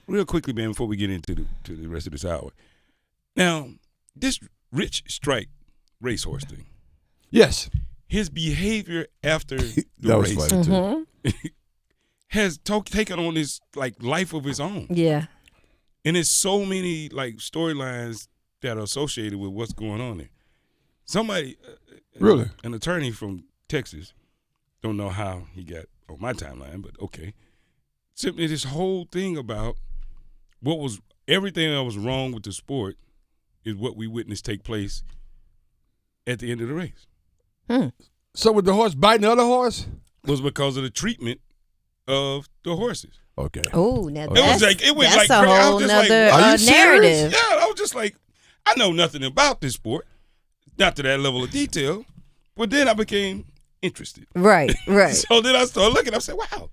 real quickly, man, before we get into the rest of this hour. Now, this Rich Strike racehorse thing. Yes. His behavior after the that was race funny too. has taken on this like life of his own. Yeah. And there's so many like storylines that are associated with what's going on there. Somebody, Really? an attorney from Texas, don't know how he got on my timeline, but okay. Simply this whole thing about everything that was wrong with the sport is what we witnessed take place at the end of the race. So with the horse biting the other horse? Was because of the treatment of the horses. Okay. Oh, now That's that's a crazy. whole nother Are you serious? narrative. Yeah, I was just like, I know nothing about this sport, not to that level of detail, but then I became interested. Right. So then I started looking. I said, wow.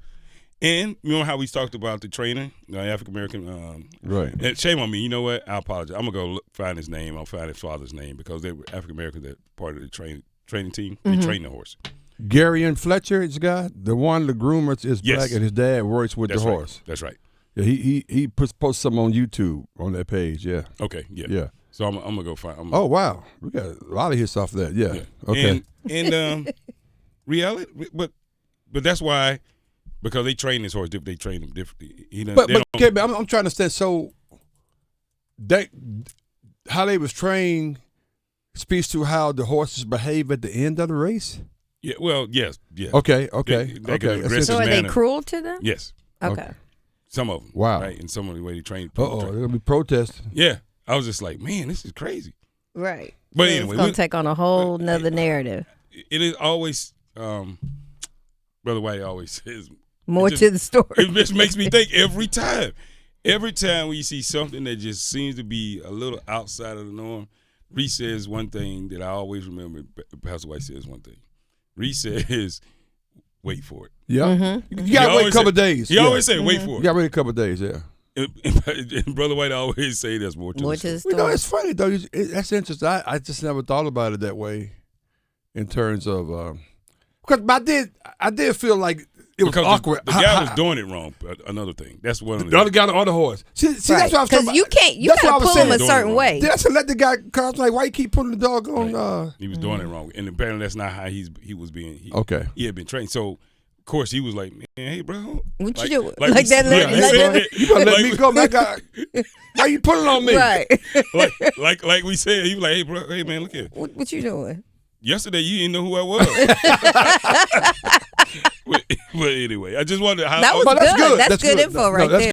And you know how we talked about the trainer, the African American. Right. And shame on me. You know what? I apologize. I'm gonna go find his name. I'll find his father's name because they were African Americans that part of the training team. They trained the horse. Gary and Fletcher, this guy, the groomer is Yes. black, and his dad works with That's the right. horse. That's right. Yeah, he posts some on YouTube on that page. Yeah. Okay. Yeah. Yeah. So I'm gonna go find. Oh wow, we got a lot of hits off that. Yeah. Okay. And reality, but that's why, because they train this horse, they train him differently. But okay, but I'm trying to understand. So, how they was trained speaks to how the horses behave at the end of the race. Yeah. Well, yes. Okay. They can aggressive That's So are they manner. cruel to them? Yes. Okay. Some of them. Wow. Right. And some of the way they train. They're gonna be protesting. Yeah. I was just like, man, this is crazy. Right. But So anyway, it's gonna take on a whole nother narrative. It is always, Brother White always says, More to the story. it just makes me think every time. Every time we see something that just seems to be a little outside of the norm, Reese says one thing that I always remember. Pastor White says one thing. Reese says, wait for it. Yeah. Mm-hmm. You gotta wait a couple of days. He always say, wait for You it. gotta wait a couple of days. Yeah. And Brother White always say there's more to More the to story. the story. You know, it's funny though. That's interesting. I just never thought about it that way, in terms of because I did feel like it was Because awkward. The guy was doing it wrong. Another thing. That's one of The other guy on the horse. See Right. that's what I was talking Because about. you can't, you That's what I gotta was pull them a saying. certain way. Then I said, let the guy. Cause I was like, why you keep pulling the dog on? Right. He was doing it wrong, and apparently that's not how he was being. Okay. He had been trained, so of course he was like, "Man, hey, bro, What like, you do? Like, Like that? Yeah, he Like said that? it. You better let Like- me go, my guy. Why you pulling on me? Right. like we said, he was like, "Hey, bro, hey, man, look here. What you doing? Yesterday you didn't know who I was." but anyway, I just wondered how. That was But that's good. good. That's That's good good. info No, right that's there.